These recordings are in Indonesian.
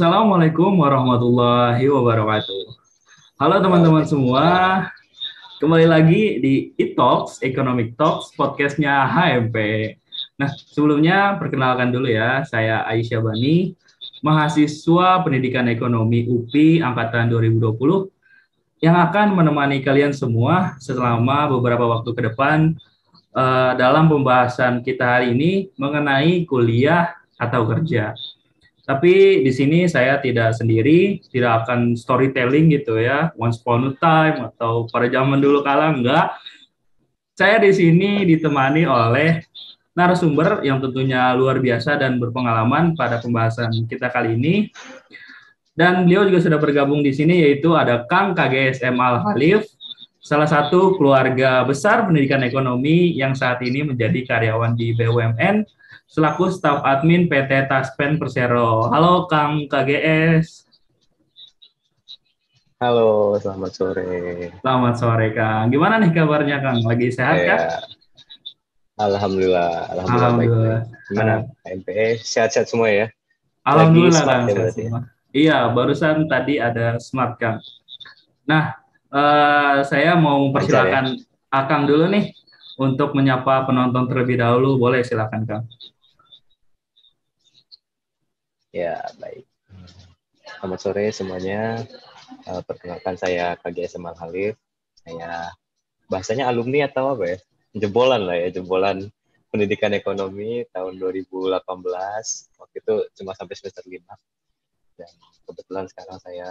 Assalamualaikum warahmatullahi wabarakatuh. Halo teman-teman semua, Waalaikumsalam. kembali lagi di eTalks, Economic Talks, podcastnya HMP. Nah, sebelumnya perkenalkan dulu ya, saya Aisyah Bani, mahasiswa Pendidikan Ekonomi UPI Angkatan 2020, yang akan menemani kalian semua selama beberapa waktu ke depan dalam pembahasan kita hari ini mengenai kuliah atau kerja. Tapi di sini saya tidak sendiri, tidak akan storytelling gitu ya, once upon a time atau pada zaman dulu kala, enggak. Saya di sini ditemani oleh narasumber yang tentunya luar biasa dan berpengalaman pada pembahasan kita kali ini. Dan beliau juga sudah bergabung di sini, yaitu ada Kang KGSM Al Khalif, salah satu keluarga besar pendidikan ekonomi yang saat ini menjadi karyawan di BUMN selaku staf admin PT Taspen Persero. Halo Kang KGS. Halo, selamat sore. Selamat sore Kang. Gimana nih kabarnya Kang? Lagi sehat kah? Ya, alhamdulillah baik-baik. Alhamdulillah. Gimana? MPE sehat-sehat semua ya? Lagi Alhamdulillah smart Kang, ya sehat berarti ya? semua. Iya, barusan tadi ada smart Kang. Nah, saya mau Lancar ya? mempersilakan Akang dulu nih untuk menyapa penonton terlebih dahulu. Boleh silakan Kang. Ya, baik. Selamat sore semuanya. Perkenalkan saya KG Semal Halif. Saya bahasanya alumni atau apa ya? Jebolan lah ya, jebolan pendidikan ekonomi tahun 2018. Waktu itu cuma sampai semester 5. Dan kebetulan sekarang saya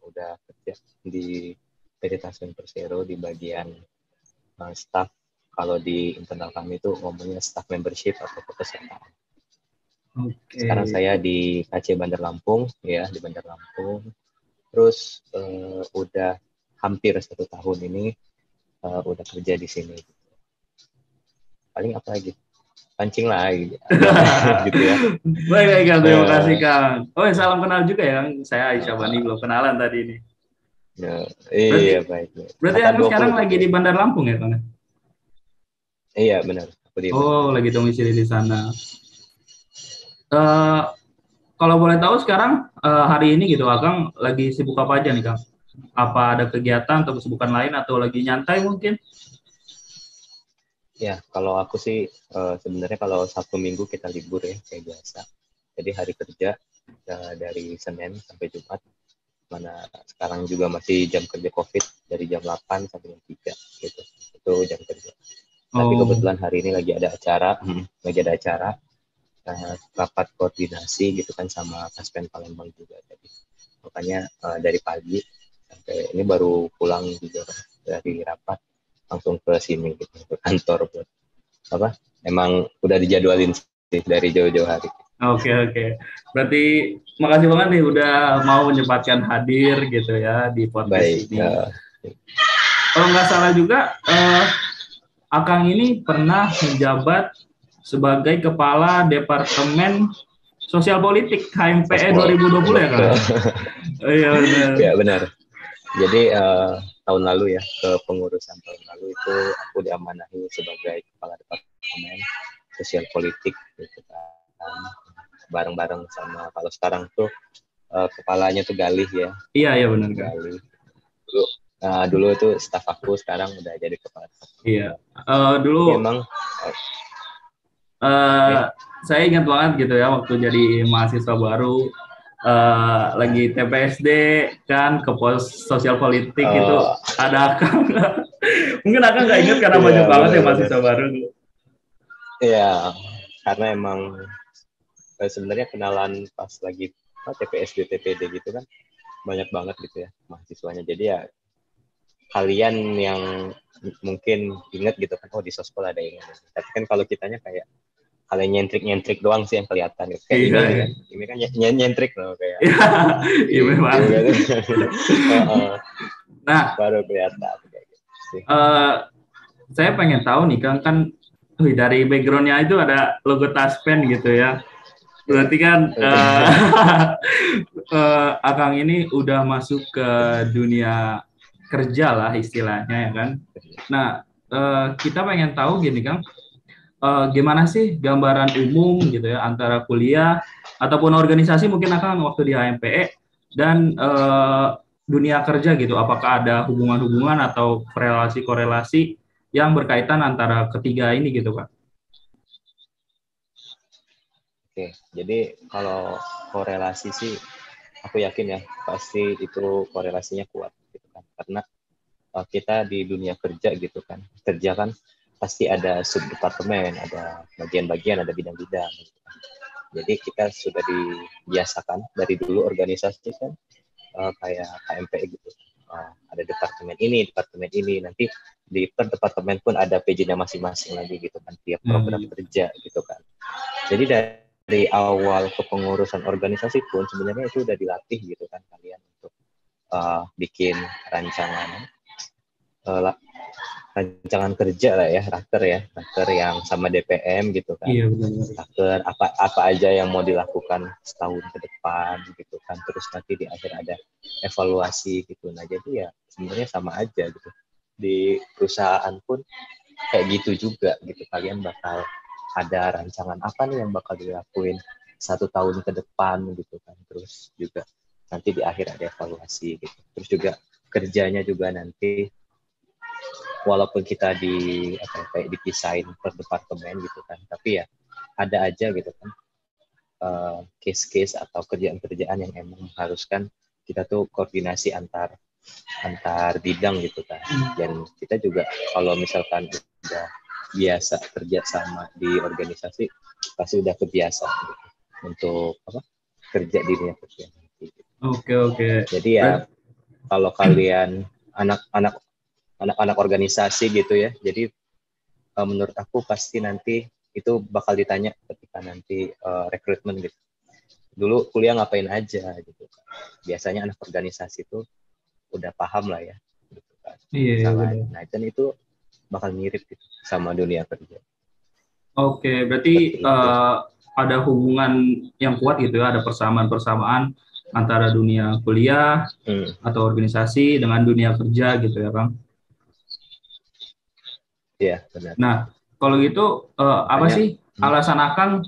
udah kerja di PT Taspen Persero di bagian staff. Kalau di internal kami itu ngomongnya staff membership atau kepesertaan. Oke. Sekarang saya di KC Bandar Lampung, ya di Bandar Lampung. Terus udah hampir 1 tahun ini udah kerja di sini. Paling apa lagi? Pancing lah gitu, gitu ya. Baik, Kang. Terima kasih, Kang. Oh, ya, salam kenal juga ya, Kang. Saya Aisyah Bani, belum kenalan tadi ini. Berarti, Iya baik. berarti Angkatan Kang sekarang 20 lagi berarti ya. di Bandar Lampung ya, Kang? Iya benar. Aku di Bandar Oh, lagi Lampung. domisili di sana. Eh, Kalau boleh tahu sekarang hari ini gitu, Kang lagi sibuk apa aja nih, Kang? Apa ada kegiatan atau kesibukan lain atau lagi nyantai mungkin? Ya, kalau aku sih sebenarnya kalau Sabtu Minggu kita libur ya kayak biasa. Jadi hari kerja dari Senin sampai Jumat. Mana sekarang juga masih jam kerja COVID dari jam 8 sampai jam 3 gitu. Itu jam kerja. Tapi Oh, kebetulan hari ini lagi ada acara rapat koordinasi gitu kan sama Kaspen Palembang juga. Jadi makanya dari pagi sampai ini baru pulang juga dari rapat langsung ke sini gitu ke kantor buat apa emang udah dijadwalin sih dari jauh-jauh hari. oke, oke. Berarti makasih banget nih udah mau menyempatkan hadir gitu ya di podcast Baik, ini. Kalau nggak salah juga, Akang ini pernah menjabat sebagai Kepala Departemen Sosial Politik KMPE Sospol 2020 ya, Kang? betul. Iya, benar. Ya benar. Jadi tahun lalu ya kepengurusan tahun lalu itu aku diamanahi sebagai kepala departemen sosial politik gitu kan, bareng-bareng sama kalau sekarang tuh kepalanya tuh Galih ya, Iya, iya benar, Kang. Galih dulu. Dulu itu staf aku, sekarang udah jadi kepala departemen. Iya. Dulu Jadi emang eh, ya, saya ingat banget gitu ya waktu jadi mahasiswa baru lagi TPSD kan ke pos sosial politik itu uh, ada Akang. Mungkin Akang nggak ingat karena iya banyak banget ya benar-benar. mahasiswa baru. Iya, karena emang sebenarnya kenalan pas lagi TPSD TPD gitu kan banyak banget gitu ya mahasiswanya. Jadi ya kalian yang mungkin ingat gitu kan, oh di sospol ada yang ini. Tapi kan kalau kitanya kayak kalian nyentrik doang sih yang kelihatan gitu. Kayak Iya, ini iya. kan, ini kan nyentrik loh kayak Iya, iya di memang. gitu. Nah, Baru kelihatan kayak gitu sih. eh, saya pengen tahu nih Kang, kan dari backgroundnya itu ada logo Taspen gitu ya. Berarti kan Akang ini udah masuk ke dunia kerja lah istilahnya ya kan. Nah, kita pengen tahu gini Kang, gimana sih gambaran umum gitu ya antara kuliah ataupun organisasi mungkin akan waktu di HMPE dan dunia kerja gitu. Apakah ada hubungan-hubungan atau korelasi-korelasi yang berkaitan antara ketiga ini gitu, Pak? Oke, jadi kalau korelasi sih aku yakin ya pasti itu korelasinya kuat gitu kan. Karena kita di dunia kerja gitu kan. Kerja kan pasti ada subdepartemen, ada bagian-bagian, ada bidang-bidang gitu kan. Jadi kita sudah dibiasakan dari dulu organisasi kan kayak KMPI gitu. Ada departemen ini, nanti di per departemen pun ada PJ-nya masing-masing lagi gitu kan, tiap program kerja gitu kan. Jadi dari awal kepengurusan organisasi pun sebenarnya itu udah dilatih gitu kan kalian untuk bikin rancangan uh, rancangan kerja lah ya, raker yang sama DPM gitu kan. Iya, benar. Raker apa aja yang mau dilakukan setahun ke depan gitu kan. Terus nanti di akhir ada evaluasi gitu. Nah, jadi ya sebenarnya sama aja gitu. Di perusahaan pun kayak gitu juga gitu. Kalian bakal ada rancangan apa nih yang bakal dilakuin 1 tahun ke depan gitu kan. Terus juga nanti di akhir ada evaluasi gitu. Terus juga kerjanya juga nanti walaupun kita kayak dipisahin per departemen gitu kan, tapi ya ada aja gitu kan case-case atau kerjaan-kerjaan yang emang mengharuskan kita tuh koordinasi antar bidang gitu kan. Dan kita juga kalau misalkan udah biasa kerja sama di organisasi pasti udah kebiasa gitu, untuk kerja di dunia kerja. Oke. Jadi ya kalau kalian anak-anak organisasi gitu ya, jadi menurut aku pasti nanti itu bakal ditanya ketika nanti rekrutmen gitu. Dulu kuliah ngapain aja gitu kan. Biasanya anak organisasi itu udah paham lah ya gitu kan. Iya, Misalnya, benar. nah itu bakal mirip gitu sama dunia kerja. Oke, Seperti berarti itu. ada hubungan yang kuat gitu ya, ada persamaan-persamaan antara dunia kuliah atau organisasi dengan dunia kerja gitu ya, Kang. Iya, benar. Nah, kalau gitu apa Makanya sih alasan Akang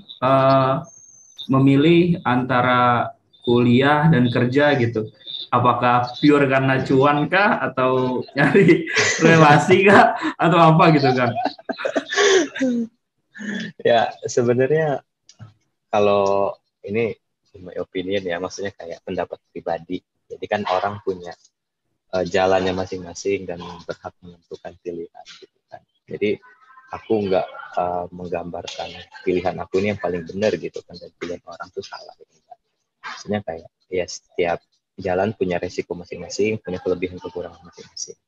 memilih antara kuliah dan kerja gitu? Apakah pure karena cuan kah atau nyari relasi kah atau apa gitu, Kang? ya sebenarnya kalau ini my opinion ya, maksudnya kayak pendapat pribadi. Jadi kan orang punya jalannya masing-masing dan berhak menentukan pilihan gitu kan. Jadi aku nggak menggambarkan pilihan aku ini yang paling benar gitu kan, dan pilihan orang tuh salah gitu kan. Maksudnya kayak ya setiap jalan punya resiko masing-masing, punya kelebihan kekurangan masing-masing.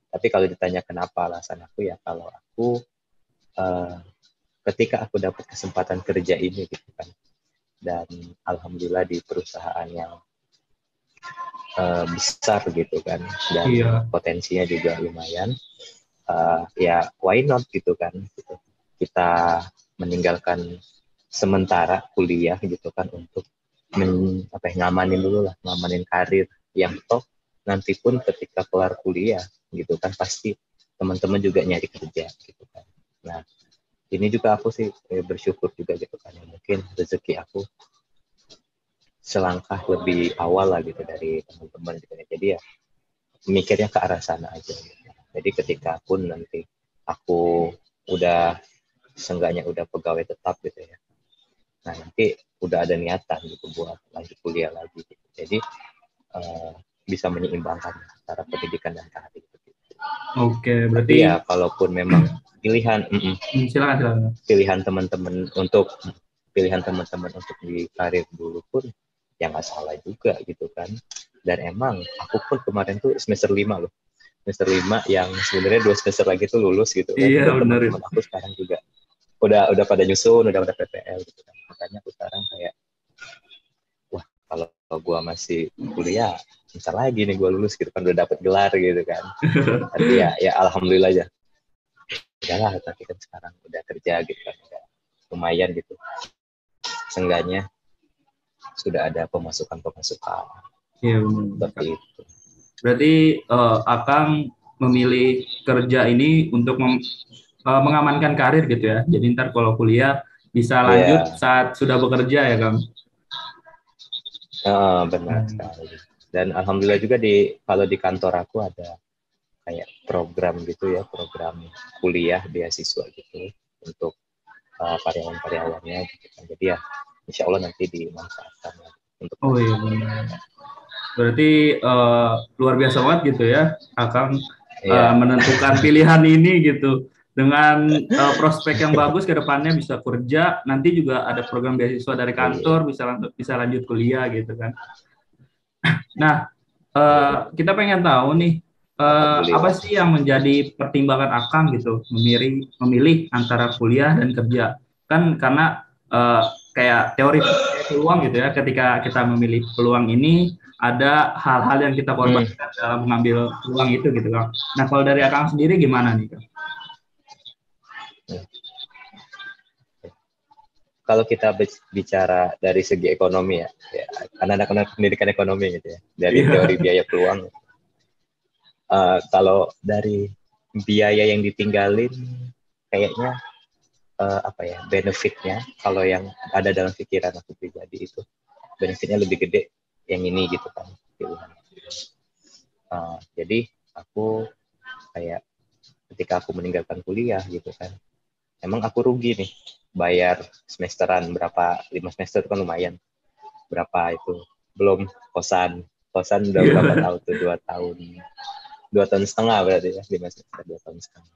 Tapi kalau ditanya kenapa alasan aku, ya kalau aku uh, ketika aku dapat kesempatan kerja ini gitu kan, dan alhamdulillah di perusahaan yang besar gitu kan, dan Iya. potensinya juga lumayan, ya why not gitu kan, gitu. Kita meninggalkan sementara kuliah gitu kan untuk ngamanin dulu lah, ngamanin karir yang toh nanti pun ketika kelar kuliah gitu kan pasti teman-teman juga nyari kerja gitu kan. Nah ini juga aku sih bersyukur juga gitu kan, ya mungkin rezeki aku selangkah lebih awal lah gitu dari teman-teman gitu ya. Jadi ya mikirnya ke arah sana aja gitu. Jadi ketika pun nanti aku udah seenggaknya udah pegawai tetap gitu ya, nah nanti udah ada niatan gitu buat lanjut kuliah lagi gitu. Jadi bisa menyeimbangkan antara pendidikan dan karir gitu. Oke, Tapi berarti ya kalaupun memang pilihan silakan. pilihan teman-teman untuk di karir dulu pun ya nggak salah juga gitu kan. Dan emang aku pun kemarin tuh semester 5 yang sebenarnya 2 semester lagi tuh lulus gitu kan. Iya, Dan benar. teman-teman aku sekarang juga udah pada nyusun, udah PPL gitu kan. Makanya aku sekarang kayak, wah kalau gue masih kuliah bentar lagi nih gue lulus gitu kan, udah dapet gelar gitu kan. Tapi ya alhamdulillah aja, udahlah, tapi kan sekarang udah kerja gitu kan, udah lumayan gitu, seenggaknya sudah ada pemasukan Iya, benar. seperti itu. Berarti Akang memilih kerja ini untuk mengamankan karir gitu ya. Jadi ntar kalau kuliah bisa lanjut Iya, saat sudah bekerja ya Kang. benar Hmm. sekali. Dan alhamdulillah juga kalau di kantor aku ada kayak program gitu ya, program kuliah beasiswa gitu untuk karyawan-karyawannya gitu kan. Jadi ya insya Allah nanti dimanfaatkan untuk Oh iya lanjut. benar. Berarti luar biasa banget gitu ya, Akang Iya, menentukan pilihan ini gitu. Dengan prospek yang bagus ke depannya bisa kerja, nanti juga ada program beasiswa dari iya, kantor, bisa lanjut kuliah gitu kan. Nah, iya. kita pengen tahu nih, apa Alhamdulillah. sih yang menjadi pertimbangan Akang gitu, memilih antara kuliah dan kerja? Kan karena kayak teori peluang gitu ya, ketika kita memilih peluang ini, ada hal-hal yang kita Hmm. korbankan dalam mengambil peluang itu gitu Kang. Nah, kalau dari Akang sendiri gimana nih Kang? Kalau kita bicara dari segi ekonomi ya, ya karena anak-anak pendidikan ekonomi gitu ya, dari teori Iya. biaya peluang. Kalau dari biaya yang ditinggalin, kayaknya apa ya benefitnya kalau yang ada dalam pikiran aku pribadi itu benefitnya lebih gede yang ini gitu kan. Jadi aku kayak ketika aku meninggalkan kuliah gitu kan, emang aku rugi nih bayar semesteran berapa 5 semester itu kan lumayan berapa itu belum kosan udah berapa Iya. tahun tuh 2 tahun setengah berarti ya 5 semester 2 tahun setengah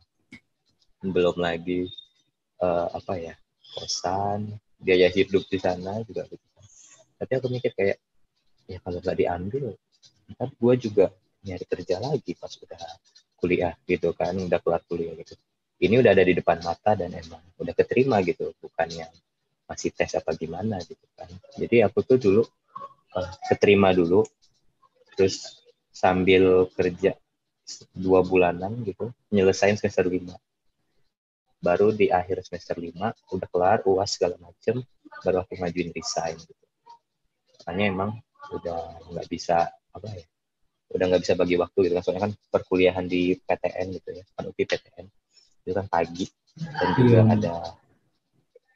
belum lagi apa ya kosan biaya hidup di sana juga gitu. Tapi aku mikir kayak ya kalau nggak diambil ntar gue juga nyari kerja lagi pas udah kuliah gitu kan udah kelar kuliah gitu ini udah ada di depan mata dan emang udah keterima gitu bukan yang masih tes apa gimana gitu kan jadi aku tuh dulu keterima dulu terus sambil kerja 2 bulanan gitu nyelesain semester 5 baru di akhir semester 5 udah kelar UAS segala macem baru aku ngajuin resign gitu makanya emang udah nggak bisa apa ya udah nggak bisa bagi waktu gitu kan soalnya kan perkuliahan di PTN gitu ya kan UPI PTN itu kan pagi dan juga Iya. ada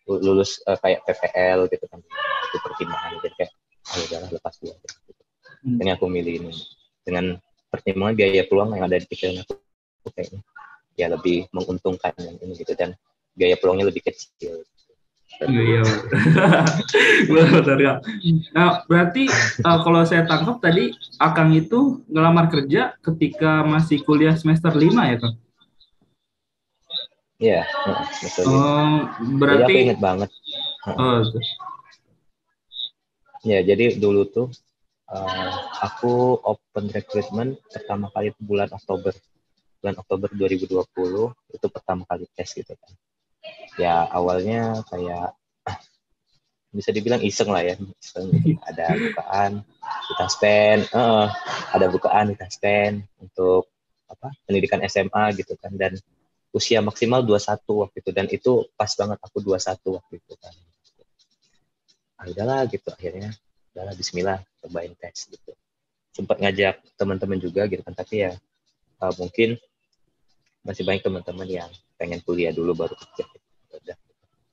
lulus kayak PPL gitu kan itu pertimbangan jadi kayak oh udahlah lepas dulu gitu. Ini aku milih ini dengan pertimbangan biaya peluang yang ada di pikiran aku kayaknya ya lebih menguntungkan yang ini gitu dan biaya peluangnya lebih kecil Iya, benar ya. Nah, berarti kalau saya tangkap tadi Akang itu ngelamar kerja ketika masih kuliah semester 5 ya, Kang? ya betul 5 jadi aku Berarti inget banget oh, ya jadi dulu tuh aku open recruitment pertama kali itu bulan Oktober 2020 itu pertama kali tes gitu kan ya awalnya kayak bisa dibilang iseng lah ya iseng gitu ada bukaan kita spend ada bukaan kita spend untuk apa pendidikan SMA gitu kan dan usia maksimal 21 waktu itu dan itu pas banget aku 21 waktu itu kan udahlah gitu akhirnya udahlah Bismillah cobain tes gitu sempat ngajak teman-teman juga gitu kan tapi ya mungkin masih banyak teman-teman yang pengen kuliah dulu baru kerja gitu. Udah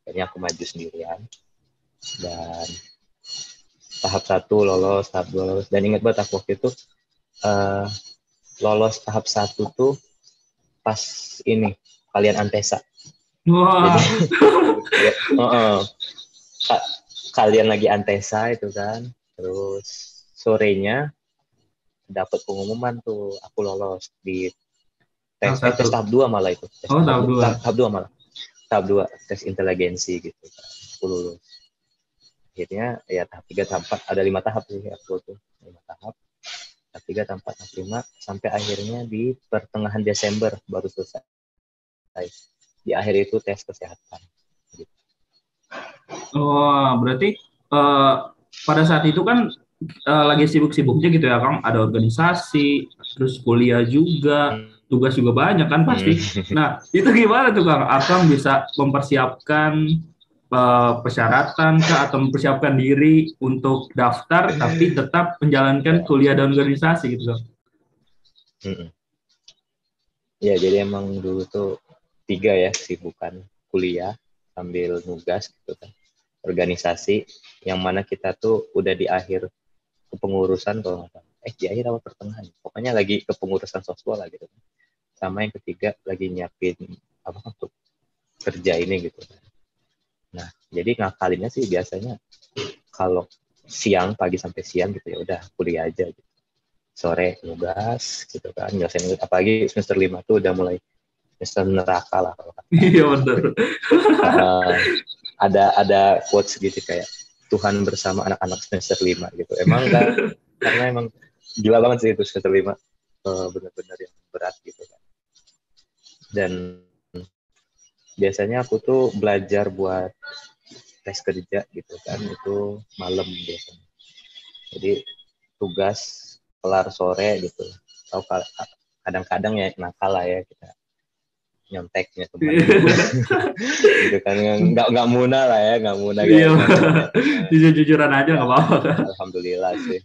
akhirnya aku maju sendirian dan tahap 1 lolos tahap 2 lolos dan ingat banget aku waktu itu uh, lolos tahap 1 tuh pas ini kalian Antesa jadi wah, ya, kalian lagi Antesa itu kan terus sorenya dapat pengumuman tuh aku lolos di tahap tes satu. tahap 2 malah itu tes Oh, tahap dua. tahap 2 malah tahap 2 tes inteligensi gitu kan aku lulus akhirnya ya tahap 3 tahap 4 ada 5 tahap sih aku tuh 5 tahap tahap 3 tahap 4 tahap 5 sampai akhirnya di pertengahan Desember baru selesai di akhir itu tes kesehatan gitu. Oh, berarti eh, pada saat itu kan lagi sibuk-sibuknya gitu ya, Kang. Ada organisasi, terus kuliah juga, tugas juga banyak kan pasti. Nah, itu gimana tuh, Kang? Akang bisa mempersiapkan persyaratan kah atau mempersiapkan diri untuk daftar tapi tetap menjalankan Ya. kuliah dan organisasi gitu, Kang. Ya jadi emang dulu tuh 3 ya, kesibukan kuliah sambil nugas gitu kan, organisasi yang mana kita tuh udah di akhir kepengurusan kalau nggak salah. Di akhir apa pertengahan, pokoknya lagi kepengurusan soswa lah gitu. Sama yang ketiga lagi nyiapin apa untuk kerja ini gitu. Nah, jadi ngakalinnya sih biasanya kalau siang, pagi sampai siang gitu ya udah kuliah aja gitu. Sore nugas gitu kan, nyelesain, apalagi semester 5 tuh udah mulai semester neraka lah kalau kata. Iya benar. Ada quotes gitu kayak Tuhan bersama anak-anak semester 5 gitu. Emang kan, karena emang gila banget sih itu semester 5. Benar-benar yang berat gitu kan. Dan biasanya aku tuh belajar buat tes kerja gitu kan, itu malam biasanya. Jadi tugas kelar sore gitu. Atau kadang-kadang ya nakal lah ya kita nyonteknya teman gitu kan, nggak muna lah ya, nggak muna gitu. Iya, jujur-jujuran aja nggak apa-apa. Alhamdulillah sih.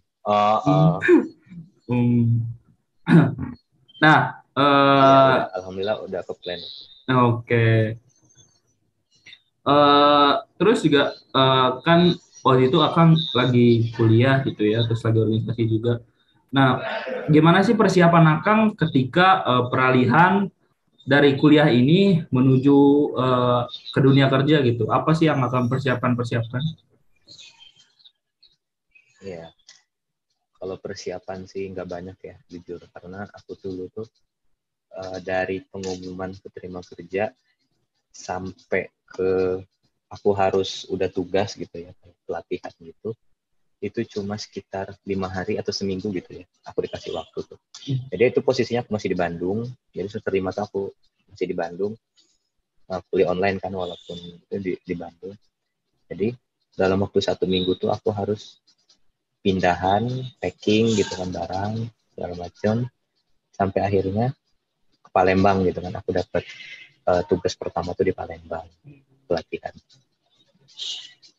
Nah, alhamdulillah udah ke plan. Oke. Terus juga kan waktu itu Akang lagi kuliah gitu ya, terus lagi organisasi juga. Nah, gimana sih persiapan Akang ketika peralihan dari kuliah ini menuju ke dunia kerja gitu? Apa sih yang akan persiapan? Ya, kalau persiapan sih nggak banyak ya, jujur. Karena aku dulu tuh dari pengumuman keterima kerja sampai ke aku harus udah tugas gitu ya, pelatihan gitu, itu cuma sekitar 5 hari atau seminggu gitu ya, aku dikasih waktu tuh. Jadi itu posisinya aku masih di Bandung, jadi semester 5 tuh aku masih di Bandung, kuliah online kan walaupun itu di Bandung. Jadi dalam waktu 1 minggu tuh aku harus pindahan, packing gitu kan, barang segala macam, sampai akhirnya ke Palembang gitu kan. Aku dapat tugas pertama tuh di Palembang, pelatihan.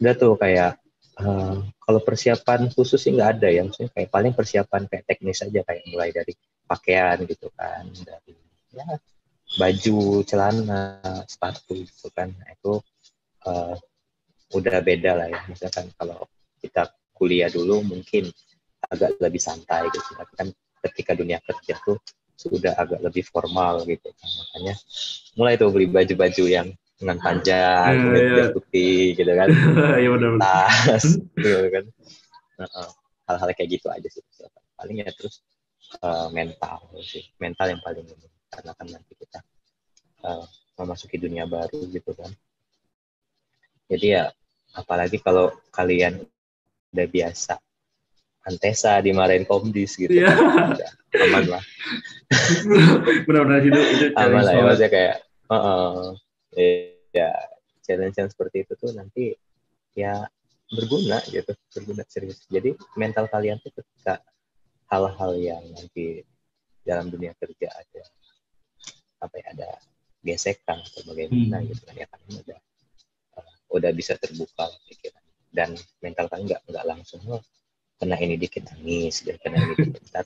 Udah tuh kayak kalau persiapan khusus sih nggak ada ya, maksudnya kayak paling persiapan kayak teknis aja, kayak mulai dari pakaian gitu kan, dari ya baju, celana, sepatu gitu kan. Nah, itu udah beda lah ya. Misalkan kalau kita kuliah dulu mungkin agak lebih santai gitu, tapi kan ketika dunia kerja tuh sudah agak lebih formal gitu kan. Makanya mulai tuh beli baju-baju yang lengan panjang, kemeja putih gitu kan, tas gitu kan. Hal-hal kayak gitu aja sih paling ya. Terus mental yang paling ini, karena kan nanti kita memasuki dunia baru gitu kan. Jadi ya apalagi kalau kalian udah biasa Antesa dimarahin Komdis gitu, udah aman lah. Benar-benar itu aman lah ya, maksudnya kayak ya challenge yang seperti itu tuh nanti ya berguna serius. Jadi mental kalian tuh ketika hal-hal yang nanti dalam dunia kerja ada ada gesekan atau bagaimana gitu kan, ya kan udah bisa terbuka pikiran, dan mental kalian nggak langsung kena ini dikit nangis gitu, kena ini dikit kita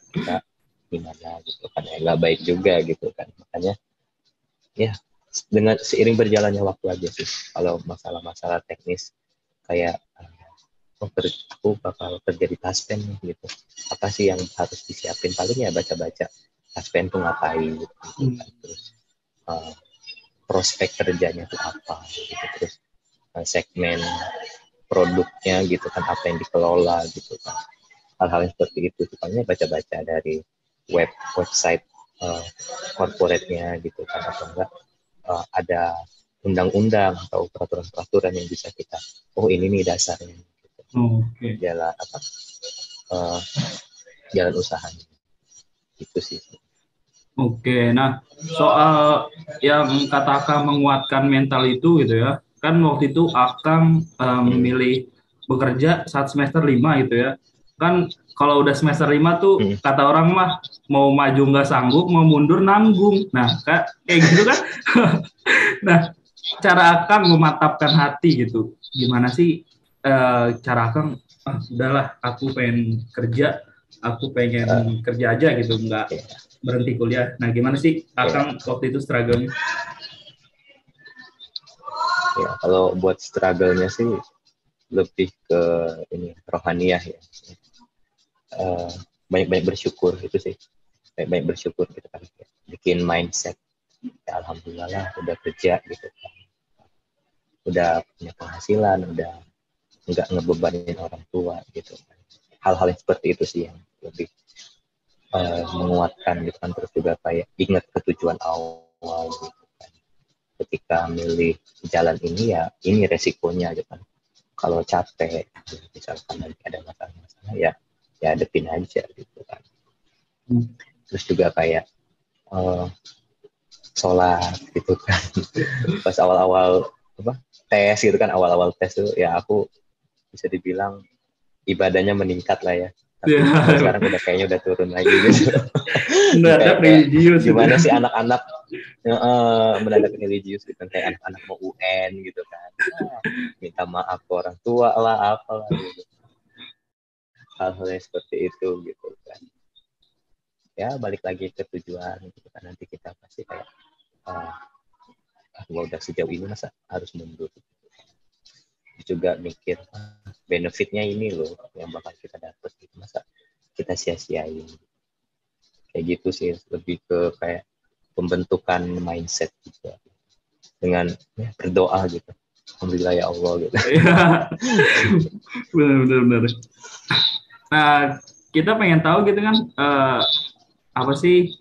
gimana gitu kan, ya nggak baik juga gitu kan. Makanya ya dengan seiring berjalannya waktu aja sih, kalau masalah-masalah teknis kayak aku bakal kerja di Taspen gitu, apa sih yang harus disiapin, paling ya baca-baca Taspen tuh ngapain gitu kan. Terus prospek kerjanya tuh apa gitu, terus segmen produknya gitu kan, apa yang dikelola gitu kan, hal-hal yang seperti itu. Pokoknya baca-baca dari website corporate-nya gitu kan, atau enggak ada undang-undang atau peraturan-peraturan yang bisa kita, ini nih dasarnya gitu. Jalan usahanya itu sih. Oke, nah soal yang katakan menguatkan mental itu gitu ya, kan waktu itu Akang memilih bekerja saat semester 5 gitu ya. Kan kalau udah semester 5 tuh kata orang mah mau maju nggak sanggup, mau mundur nanggung. Nah, kayak gitu kan. Nah, cara Akang memantapkan hati gitu, gimana sih cara Akang, udahlah aku pengen kerja, aku pengen kerja aja gitu, nggak berhenti kuliah. Nah, gimana sih Akang waktu itu struggle-nya? Ya, kalau buat struggle-nya sih lebih ke ini rohaniah ya. Banyak-banyak bersyukur itu sih. Banyak-banyak bersyukur gitu kan. Bikin mindset. Ya, alhamdulillah lah udah kerja gitu kan. Udah punya penghasilan, udah nggak ngebebanin orang tua gitu kan. Hal-hal yang seperti itu sih yang lebih menguatkan gitu kan. Terus juga kayak ingat ke tujuan awal gitu kan. Ketika milih jalan ini ya ini resikonya gitu kan. Kalau capek misalkan nanti ada masalah-masalah ya hadepin aja gitu kan. Terus juga kayak sholat gitu kan. Pas awal-awal tes gitu kan, awal-awal tes tuh ya aku bisa dibilang ibadahnya meningkat lah ya. Tapi kalau Ya, sekarang udah kayaknya udah turun lagi gitu. mendadak kayak religius itu. gimana sih anak-anak mendadak religius gitu kan, kayak anak-anak mau UN gitu kan. Minta maaf ke orang tua lah apalah gitu. Hal-hal yang seperti itu gitu kan. Ya balik lagi ke tujuan gitu kan, nanti kita pasti kayak udah sejauh ini masa harus mundur. Juga mikir benefitnya ini loh yang bakal kita dapat gitu, masa kita sia-siain. Kayak gitu sih, lebih ke kayak pembentukan mindset juga dengan berdoa gitu. Alhamdulillah ya Allah gitu. Ya, benar. Nah, kita pengen tahu gitu kan, apa sih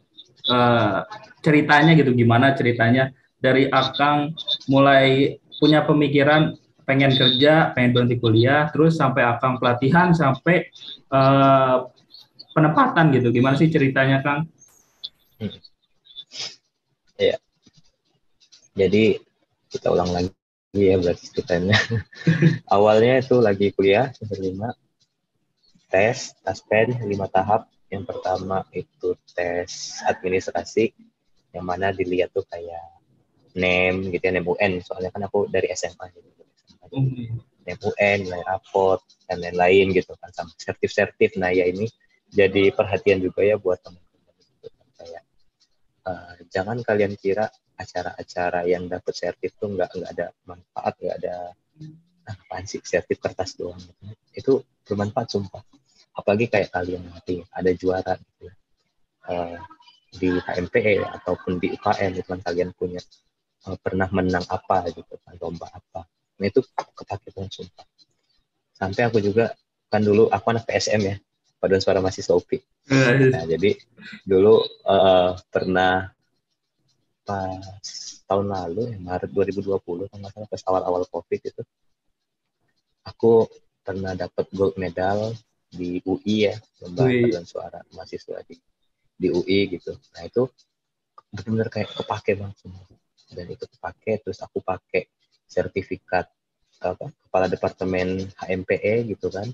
ceritanya gitu, gimana ceritanya dari Akang mulai punya pemikiran pengen kerja, pengen berhenti kuliah, terus sampai Akang pelatihan, sampai penempatan gitu. Gimana sih ceritanya, Kang? Ya, jadi kita ulang lagi ya berarti ceritanya. Awalnya itu lagi kuliah semester 5, tes taspen 5 tahap. Yang pertama itu tes administrasi, yang mana dilihat tuh kayak NEM gitu ya, NEM UN, soalnya kan aku dari SMA gitu. NEM UN, nilai raport, dan lain-lain gitu kan, sama sertif-sertif. Nah ya ini jadi perhatian juga ya buat teman-teman gitu kan. Kayak jangan kalian kira acara-acara yang dapat sertif tuh nggak ada manfaat, nggak ada apaan sih sertif kertas doang gitu. Itu bermanfaat sumpah, apalagi kayak kalian nanti ada juara gitu ya. Di HMPE ataupun di UKM itu kan kalian punya pernah menang apa gitu kan, lomba apa, nah itu kepake banget sumpah. Sampai aku juga kan dulu aku anak PSM ya, Paduan Suara Mahasiswa UPI. Nah jadi dulu pernah pas tahun lalu Maret 2020 kalau nggak salah, pas awal-awal COVID itu aku pernah dapat gold medal di UI ya, lomba paduan suara mahasiswa di UI gitu. Nah itu benar-benar kayak kepake banget semua, dan itu kepake. Terus aku pakai sertifikat kepala departemen HMPE gitu kan.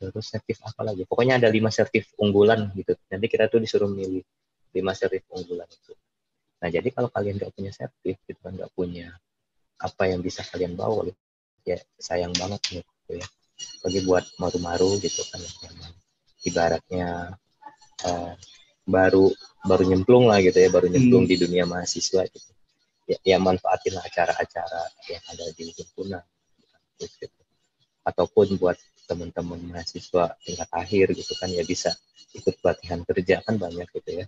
Terus sertif apa lagi, pokoknya ada 5 sertif unggulan gitu, nanti kita tuh disuruh milih 5 sertif unggulan itu. Nah jadi kalau kalian nggak punya sertif gitu kan, nggak punya apa yang bisa kalian bawa gitu, ya sayang banget gitu ya. Bagi buat maru-maru gitu kan, yang ibaratnya baru nyemplung lah gitu ya, baru nyemplung di dunia mahasiswa gitu. Ya manfaatin acara-acara yang ada di himpunan gitu. Ataupun buat teman-teman mahasiswa tingkat akhir gitu kan, ya bisa ikut pelatihan kerja kan banyak gitu ya,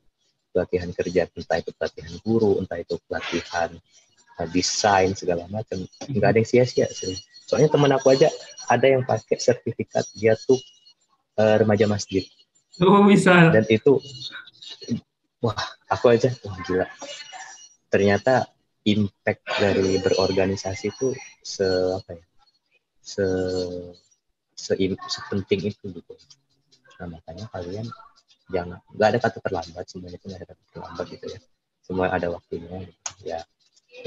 pelatihan kerja, entah itu pelatihan guru, entah itu pelatihan desain segala macam. Nggak ada yang sia-sia sih. Soalnya teman aku aja ada yang pakai sertifikat dia tuh remaja masjid. Oh bisa. Dan itu wah, aku aja wah gila. Ternyata impact dari berorganisasi itu apa ya? Sepenting itu gitu. Nah makanya kalian jangan, nggak ada kata terlambat, semuanya itu nggak ada kata terlambat gitu ya. Semua ada waktunya gitu. Ya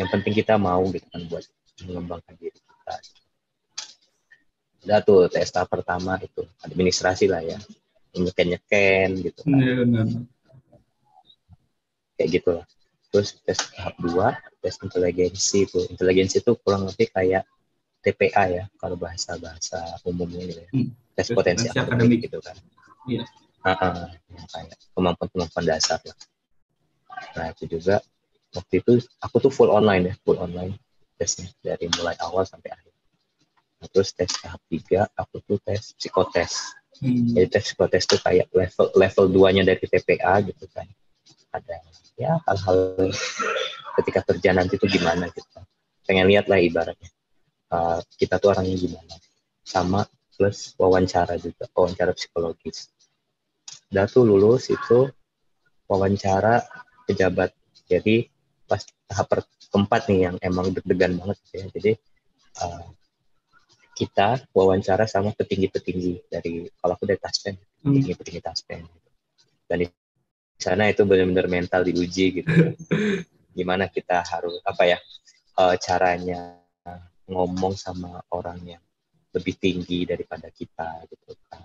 yang penting kita mau gitu kan buat mengembangkan diri kita. Udah tuh tes tahap pertama itu administrasi lah ya, nyeken gitu kan. Kayak gitu lah. Terus tes tahap 2, tes inteligensi itu. Inteligensi itu kurang lebih kayak TPA ya, kalau bahasa umumnya gitu ya. Tes potensi akademik gitu kan. Iya. Kayak kemampuan dasar lah. Nah itu juga waktu itu aku tuh full online ya, full online. tesnya dari mulai awal sampai akhir. Nah, terus tes tahap 3 aku tuh tes psikotes. Jadi tes psikotes tuh kayak level 2-nya dari TPA gitu kan. Ada ya hal-hal ketika kerja nanti tuh gimana gitu. Pengen lihat lah ibaratnya kita tuh orangnya gimana. Sama plus wawancara juga, wawancara psikologis. Udah tuh lulus itu wawancara pejabat. Jadi pas tahap keempat nih yang emang deg-degan banget ya. Jadi kita wawancara sama petinggi-petinggi dari, kalau aku dari Taspen, petinggi-petinggi Taspen. Dan di sana itu benar-benar mental diuji gitu. Gimana kita harus caranya ngomong sama orang yang lebih tinggi daripada kita gitu kan.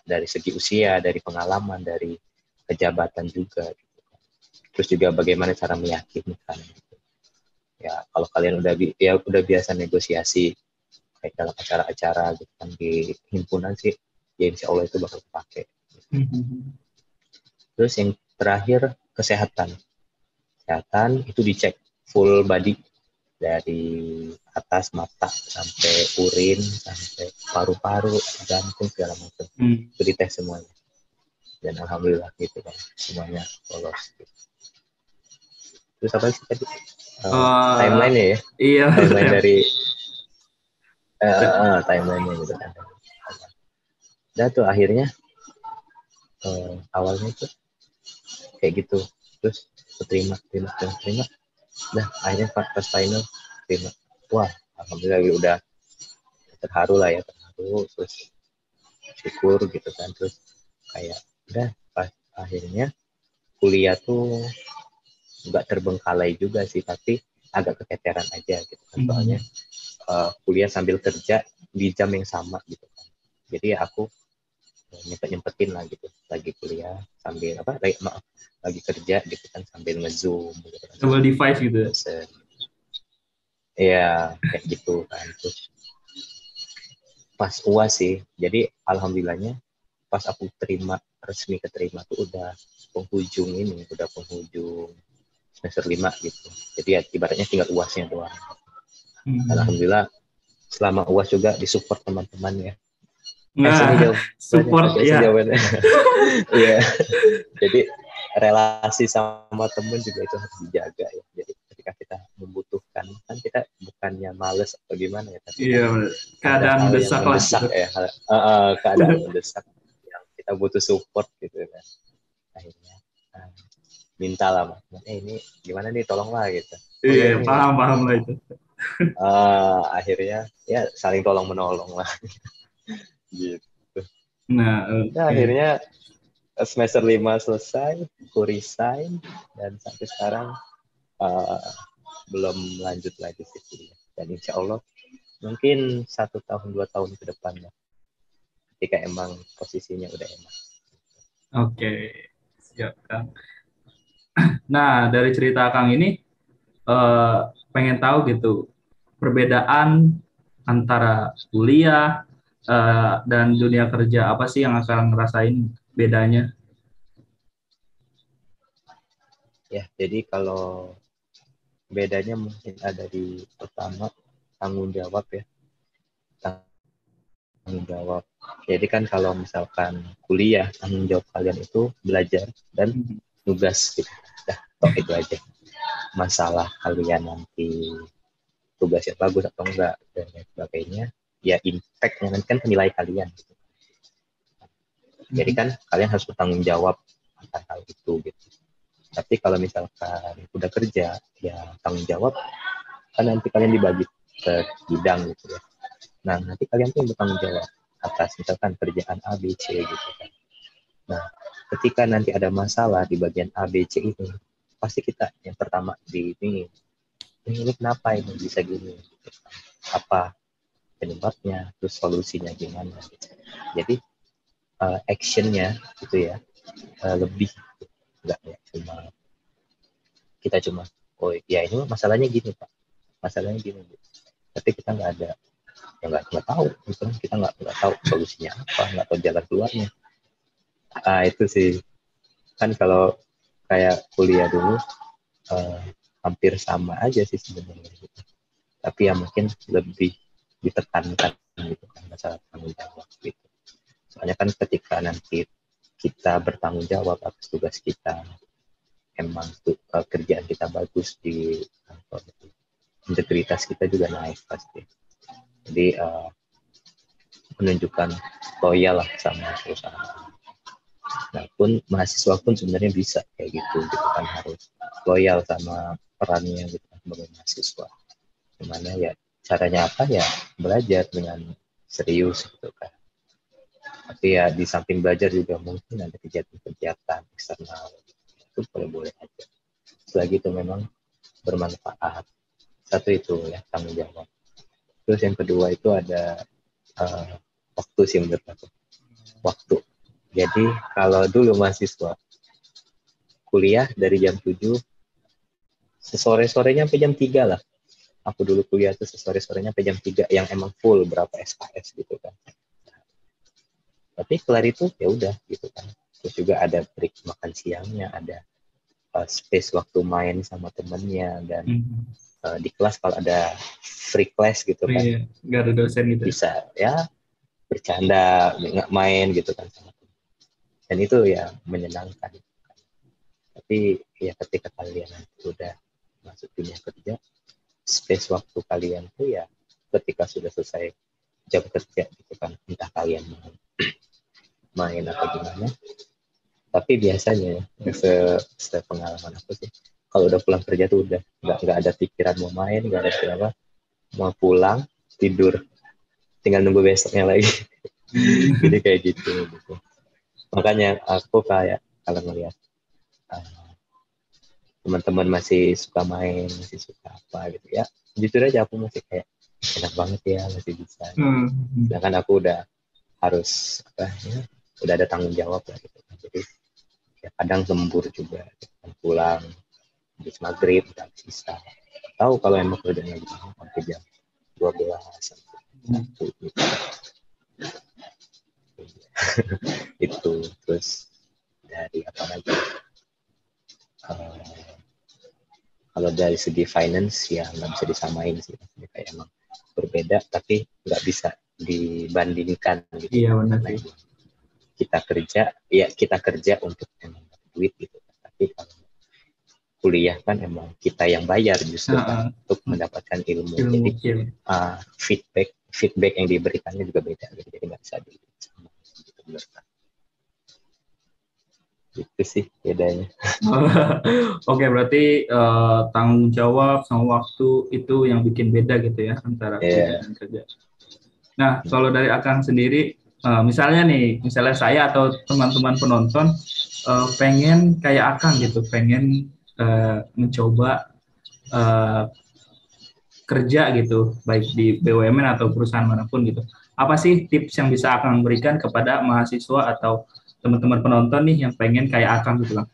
Dari segi usia, dari pengalaman, dari kejabatan juga gitu. Terus juga bagaimana cara meyakinkan gitu. Ya kalau kalian udah biasa negosiasi kayak dalam acara-acara gitu kan di himpunan sih, ya insya Allah itu bakal dipakai. Terus yang terakhir kesehatan itu dicek full body dari atas mata sampai urin sampai paru-paru, jantung segala macam. Itu dites semuanya. Dan alhamdulillah gitu kan semuanya lolos. Terus apa sih tadi? Timeline-nya ya? Iya. Timeline dari timeline-nya gitu kan. Dan tuh akhirnya awalnya tuh kayak gitu. Terus terima. Nah akhirnya pas final terima. Wah alhamdulillah udah terharu lah ya, terus syukur gitu kan. Terus kayak udah pas akhirnya kuliah tuh nggak terbengkalai juga sih, tapi agak keteteran aja gitu kan. Soalnya kuliah sambil kerja di jam yang sama gitu kan. Jadi ya aku nyempetin lah gitu, lagi kuliah sambil lagi kerja gitu kan, sambil nge-zoom gitu kan. Sambil device gitu ya. Iya kayak gitu kan. Terus pas UAS sih, jadi alhamdulillahnya pas aku resmi keterima tuh udah penghujung semester 5 gitu. Jadi ya ibaratnya tinggal UASnya doang. Alhamdulillah selama UAS juga disupport teman-teman ya. Support ya. Iya. Jadi relasi sama teman juga itu harus dijaga ya. Jadi ketika kita membutuhkan, kan kita bukannya males atau gimana ya, tapi keadaan mendesak lah gitu. Ya. Keadaan mendesak yang kita butuh support gitu kan. Akhirnya minta lah, ini gimana nih, tolonglah gitu. Iya, paham lah itu. Akhirnya ya saling tolong menolong lah. Gitu. Nah, akhirnya semester 5 selesai, aku resign, dan sampai sekarang belum lanjut lagi sih. Dan insya Allah mungkin 1 tahun 2 tahun ke depan lah, ketika emang posisinya udah enak. Oke, siap Kang. Nah, dari cerita Kang ini pengen tahu gitu perbedaan antara kuliah dan dunia kerja, apa sih yang akan ngerasain bedanya? Ya, jadi kalau bedanya mungkin ada di pertama tanggung jawab ya. Tanggung jawab. Jadi kan kalau misalkan kuliah, tanggung jawab kalian itu belajar dan tugas gitu. Itu aja. Masalah kalian nanti tugasnya bagus atau enggak dan sebagainya, ya impact-nya nanti kan penilai kalian gitu. Jadi kan kalian harus bertanggung jawab akan hal itu gitu. Tapi kalau misalkan udah kerja, ya tanggung jawab kan nanti kalian dibagi ke bidang gitu ya. Nah nanti kalian tuh bertanggung jawab atas misalkan kerjaan A, B, C gitu kan. Nah ketika nanti ada masalah di bagian A, B, C ini, pasti kita yang pertama ini kenapa ini bisa gini, apa penyebabnya, terus solusinya gimana gitu. Jadi actionnya gitu ya, lebih enggak ya cuma oh ya ini masalahnya gini Pak, masalahnya gini gitu. Tapi kita nggak tahu, misalnya kita nggak tahu solusinya apa, nggak tahu jalan keluarnya. Itu sih kan kalau kayak kuliah dulu hampir sama aja sih sebenarnya gitu. Tapi ya mungkin lebih ditekankan gitu kan masalah tanggung jawab gitu. Soalnya kan ketika nanti kita bertanggung jawab atas tugas kita, emang kerjaan kita bagus di kantor, integritas kita juga naik pasti. Jadi menunjukkan loyal lah sama perusahaan. Nah pun mahasiswa pun sebenarnya bisa kayak gitu kan, harus loyal sama perannya gitu kan sebagai mahasiswa. Gimana ya caranya apa ya, belajar dengan serius gitu kan. Tapi ya di samping belajar juga mungkin ada kegiatan-kegiatan eksternal, itu boleh-boleh aja selagi itu memang bermanfaat. Satu itu ya tanggung jawab. Terus yang kedua itu ada waktu sih menurut aku. Waktu. Jadi kalau dulu mahasiswa kuliah dari jam 7 sesore-sorenya sampai jam 3 lah. Aku dulu kuliah tuh sesore-sorenya sampai jam 3 yang emang full berapa SKS gitu kan. Tapi kelar itu ya udah gitu kan. Terus juga ada break makan siangnya, ada space waktu main sama temennya, dan di kelas kalau ada free class gitu kan. Iya, nggak ada dosen gitu. Bisa ya bercanda, nggak main gitu kan. Dan itu ya menyenangkan. Tapi ya ketika kalian udah masuk dunia kerja, space waktu kalian tuh ya ketika sudah selesai jam kerja gitu kan, entah kalian mau main atau gimana. Tapi biasanya pengalaman aku sih, kalau udah pulang kerja tuh udah nggak ada pikiran mau main, nggak ada apa, mau pulang tidur, tinggal nunggu besoknya lagi. Jadi kayak gitu. Makanya aku kayak kalau ngeliat teman-teman masih suka main, masih suka apa gitu ya, jujur aja aku masih kayak enak banget ya masih bisa. Sedangkan aku udah harus apa ya, udah ada tanggung jawab lah gitu. Jadi ya kadang lembur juga gitu. Pulang habis maghrib udah sisa. Tahu kalau emang kerjanya gitu sampai jam 12 1 gitu. Itu terus dari apa lagi? Kalau dari segi finance ya nggak bisa disamain sih, kayak emang berbeda tapi nggak bisa dibandingkan gitu. Iya benar sih. Kita kerja untuk emang duit gitu, tapi kalau kuliah kan emang kita yang bayar justru kan untuk mendapatkan ilmu. Jadi feedback yang diberikannya juga beda gitu. Jadi nggak bisa disamain gitu. Itu sih bedanya. Oke, berarti tanggung jawab sama waktu itu yang bikin beda gitu ya antara kuliah dan kerja. Nah, kalau dari Akang sendiri, misalnya saya atau teman-teman penonton pengen kayak Akang gitu, pengen mencoba kerja gitu, baik di BUMN atau perusahaan manapun gitu. Apa sih tips yang bisa Akang berikan kepada mahasiswa atau teman-teman penonton nih yang pengen kayak Akang gitu Bang?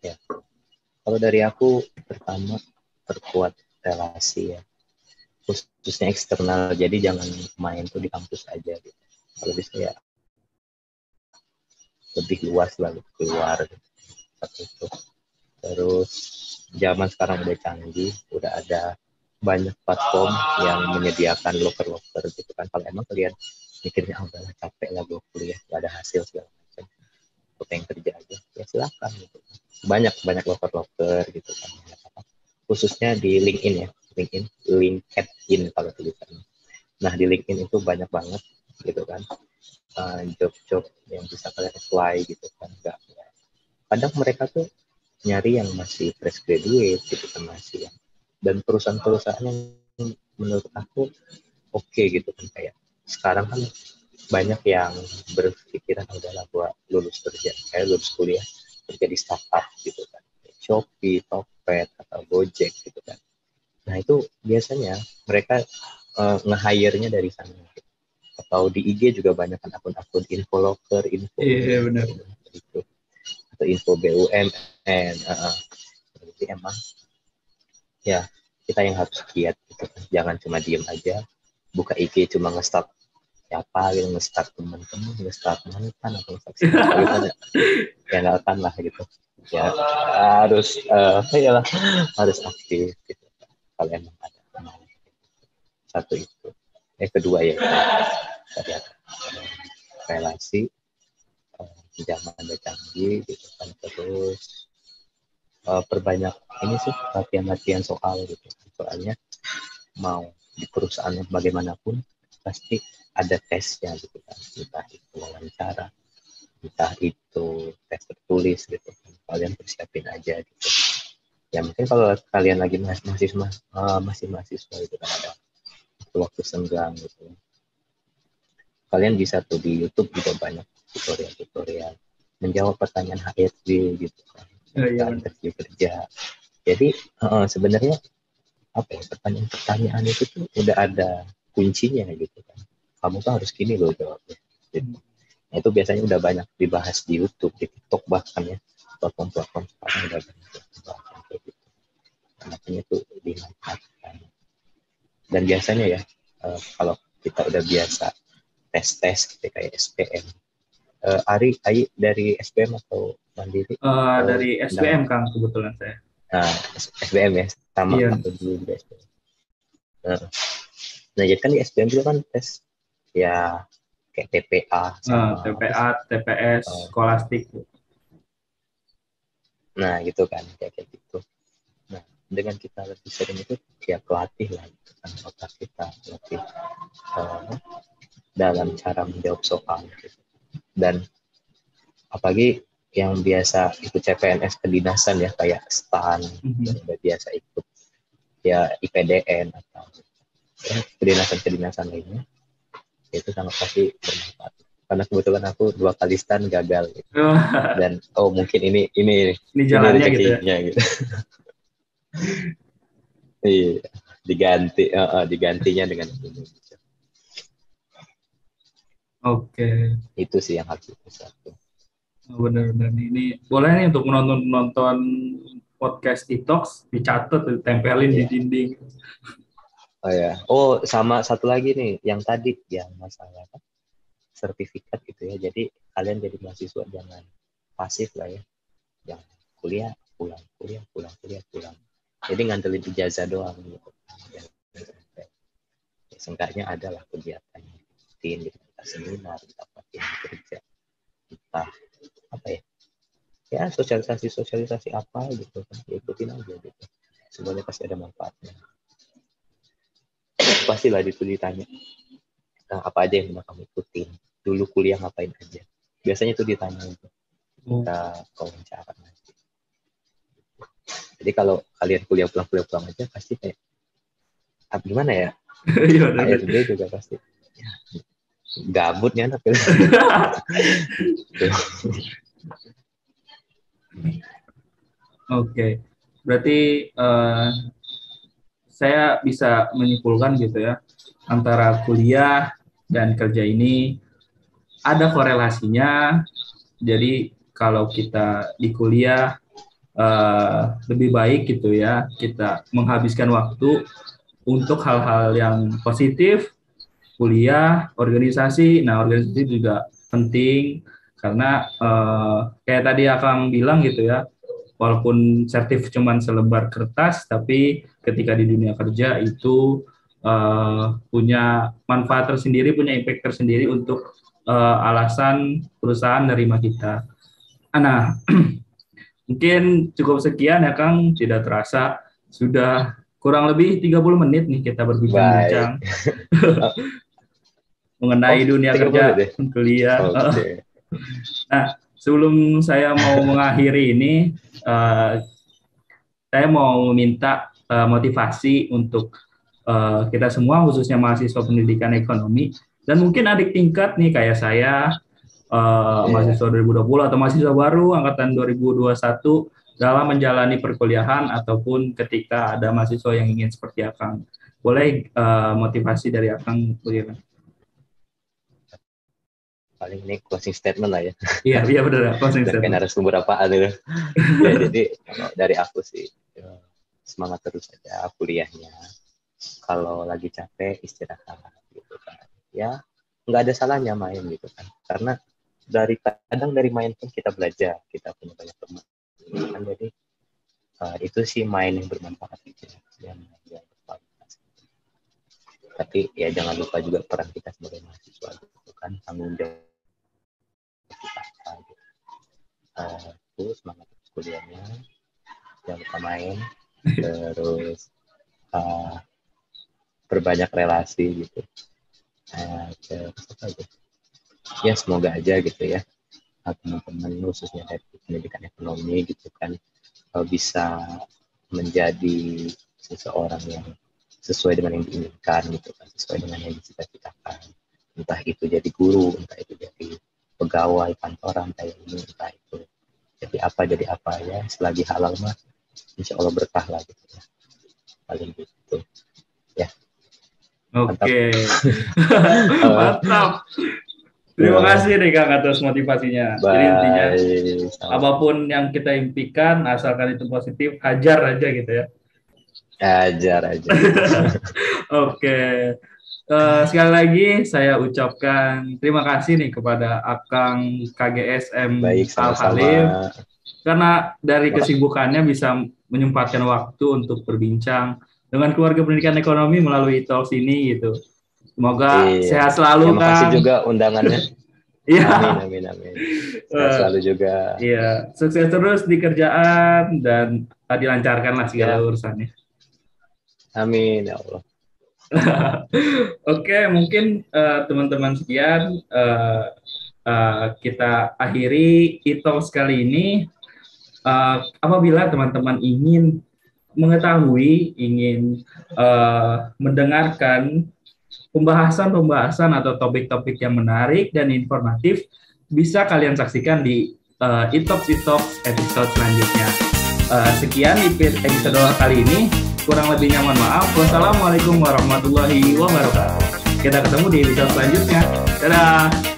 Ya. Kalau dari aku, pertama perkuat relasi ya, khususnya eksternal. Jadi jangan main tuh di kampus aja gitu. Kalau bisa ya lebih luas lah keluar gitu. Terus zaman sekarang udah canggih, udah ada banyak platform yang menyediakan loker-loker gitu kan. Kalau emang kalian mikirnya udahlah capek lah gue kuliah, gak ada hasil segala macam, gue pengen kerja aja, ya silakan gitu. Banyak loker-loker gitu kan. Khususnya di LinkedIn ya, LinkedIn kalau tulisannya. Nah di LinkedIn itu banyak banget gitu kan, job-job yang bisa kalian apply gitu kan. Kadang mereka tuh nyari yang masih fresh graduate gitu kan, masih yang, dan perusahaan-perusahaan yang menurut aku oke gitu kan. Kayak sekarang kan banyak yang berpikiran udahlah gua lulus kuliah kerja di startup gitu kan, Shopee, Tokped atau Gojek gitu kan. Nah itu biasanya mereka nge-hire-nya dari sana gitu. Atau di IG juga banyak kan akun-akun info locker, info benar. gitu, atau info BUMN. Jadi emang ya kita yang harus giat gitu kan. Jangan cuma diem aja buka IG cuma nge-start siapa gitu, nge-start teman-teman, nge-start mantan atau nge-start siapa gitu ya nggak akan lah gitu. ya harus iyalah, harus aktif gitu kalau emang ada kemauan. Satu itu. Kedua ya tadi ada relasi, zaman udah canggih gitu kan, terus perbanyak ini sih latihan-latihan soal gitu. Soalnya mau di perusahaan bagaimanapun pasti ada tesnya gitu kan, entah itu wawancara, entah itu tes tertulis gitu kan. Kalian persiapin aja gitu. Ya mungkin kalau kalian lagi masih mahasiswa gitu kan, ada waktu senggang gitu, kalian bisa tuh di YouTube juga banyak tutorial-tutorial menjawab pertanyaan HRD gitu kan, ketika interview kerja. Jadi sebenarnya apa ya, pertanyaan-pertanyaan itu tuh udah ada kuncinya gitu kan. Kamu tuh harus gini loh jawabnya. Gitu. Nah, itu biasanya udah banyak dibahas di YouTube, di TikTok bahkan ya. Platform-platform sekarang udah banyak dibahas kayak gitu. Makanya itu dimanfaatkan. Dan biasanya ya, kalau kita udah biasa tes gitu, kayak SPM. Ari dari SPM atau Mandiri? Dari SBM Kang kebetulan saya. Nah, SBM ya, sama Iya. aku dulu juga SBM. Nah, jadi kan di SBM itu kan tes ya kayak TPA sama TPA, TPS, skolastik. nah gitu kan, kayak gitu. Nah, dengan kita lebih sering itu ya pelatih lah gitu kan, otak kita lebih dalam cara menjawab soal gitu. Dan apalagi yang biasa ikut CPNS kedinasan ya, kayak STAN yang udah biasa ikut ya IPDN atau ya, kedinasan-kedinasan lainnya, itu sangat pasti bermanfaat. Karena kebetulan aku 2 kali STAN gagal gitu. Dan mungkin ini jalannya gitu ya. rezekinya gitu. Iya, digantinya dengan ini. Oke. Itu sih yang harus dipersiapkan. Benar-benar ini boleh nih untuk menonton podcast Itox, dicatat, ditempelin di Iya. dinding. Oh ya. Sama satu lagi nih, yang tadi yang masalah sertifikat gitu ya. Jadi kalian jadi mahasiswa jangan pasif lah ya. Jangan kuliah, pulang, kuliah, pulang, kuliah, pulang. Jadi ngandelin ijazah doang gitu. Seenggaknya adalah kegiatannya. Rutin, kita seminar, kita pelatihan kerja, kita apa ya sosialisasi apa gitu kan, ikutin aja gitu, semuanya pasti ada manfaatnya. Pastilah itu ditanya, nah, apa aja yang udah kamu ikutin dulu, kuliah ngapain aja, biasanya itu ditanya itu kita wawancara nanti. Jadi kalau kalian kuliah pulang aja pasti kayak gimana ya, HRD juga pasti ya, gabutnya anak gitu. Oke, berarti saya bisa menyimpulkan gitu ya, antara kuliah dan kerja ini ada korelasinya. Jadi kalau kita di kuliah lebih baik gitu ya, kita menghabiskan waktu untuk hal-hal yang positif, kuliah, organisasi. Nah, organisasi juga penting karena kayak tadi Akang bilang gitu ya, walaupun sertif cuman selebar kertas, tapi ketika di dunia kerja itu punya manfaat tersendiri, punya impact tersendiri untuk alasan perusahaan nerima kita. Nah, mungkin cukup sekian ya Kang, tidak terasa sudah kurang lebih 30 menit nih kita berbincang-bincang mengenai dunia kerja deh. kuliah. Okay. Nah, sebelum saya mau mengakhiri ini, saya mau minta motivasi untuk kita semua, khususnya mahasiswa pendidikan ekonomi, dan mungkin adik tingkat nih kayak saya, mahasiswa 2020 atau mahasiswa baru angkatan 2021 dalam menjalani perkuliahan ataupun ketika ada mahasiswa yang ingin seperti Akang. Boleh motivasi dari Akang bagaimana? Paling ini closing statement lah ya. Iya benar, closing statement. Kayak narasumber apaan itu. Ya jadi kalau dari aku sih semangat terus aja kuliahnya. Kalau lagi capek istirahat gitu kan. Ya nggak ada salahnya main gitu kan. Karena kadang dari main pun kita belajar, kita punya banyak teman. kan. Jadi itu sih main yang bermanfaat gitu, yang berkualitas. Tapi ya jangan lupa juga peran kita sebagai mahasiswa gitu kan, tanggung jawab kita gitu. Terus semangat kuliahnya, jangan lupa main, terus berbanyak relasi gitu. Terus apa aja? Ya semoga aja gitu ya teman-teman khususnya dari pendidikan ekonomi gitu kan bisa menjadi seseorang yang sesuai dengan yang diinginkan gitu kan, sesuai dengan yang dicita-citakan, entah itu jadi guru, entah itu jadi pegawai kantoran kayak ini, entah itu jadi apa ya, selagi halal mah insya Allah berkah lah gitu ya, paling gitu ya. Oke. Mantap. Terima kasih nih Kang atas motivasinya. Jadi intinya apapun yang kita impikan asalkan itu positif, hajar aja gitu ya. Hajar aja. Oke. Sekali lagi saya ucapkan terima kasih nih kepada Akang KGSM Al-Khalif karena dari kesibukannya bisa menyempatkan waktu untuk berbincang dengan keluarga pendidikan ekonomi melalui Talks ini gitu. Semoga sehat selalu, Kang. Terima kasih juga undangannya. Iya. Amin. Sehat selalu juga. Iya, sukses terus di kerjaan dan dilancarkanlah segala urusannya. Amin ya Allah. Oke, mungkin teman-teman sekian kita akhiri e-talks kali ini. Apabila teman-teman ingin mengetahui, ingin mendengarkan pembahasan atau topik-topik yang menarik dan informatif, bisa kalian saksikan di e-talks episode selanjutnya. Sekian episode kali ini. Kurang lebihnya mohon maaf. Wassalamualaikum warahmatullahi wabarakatuh. Kita ketemu di episode selanjutnya. Dadah.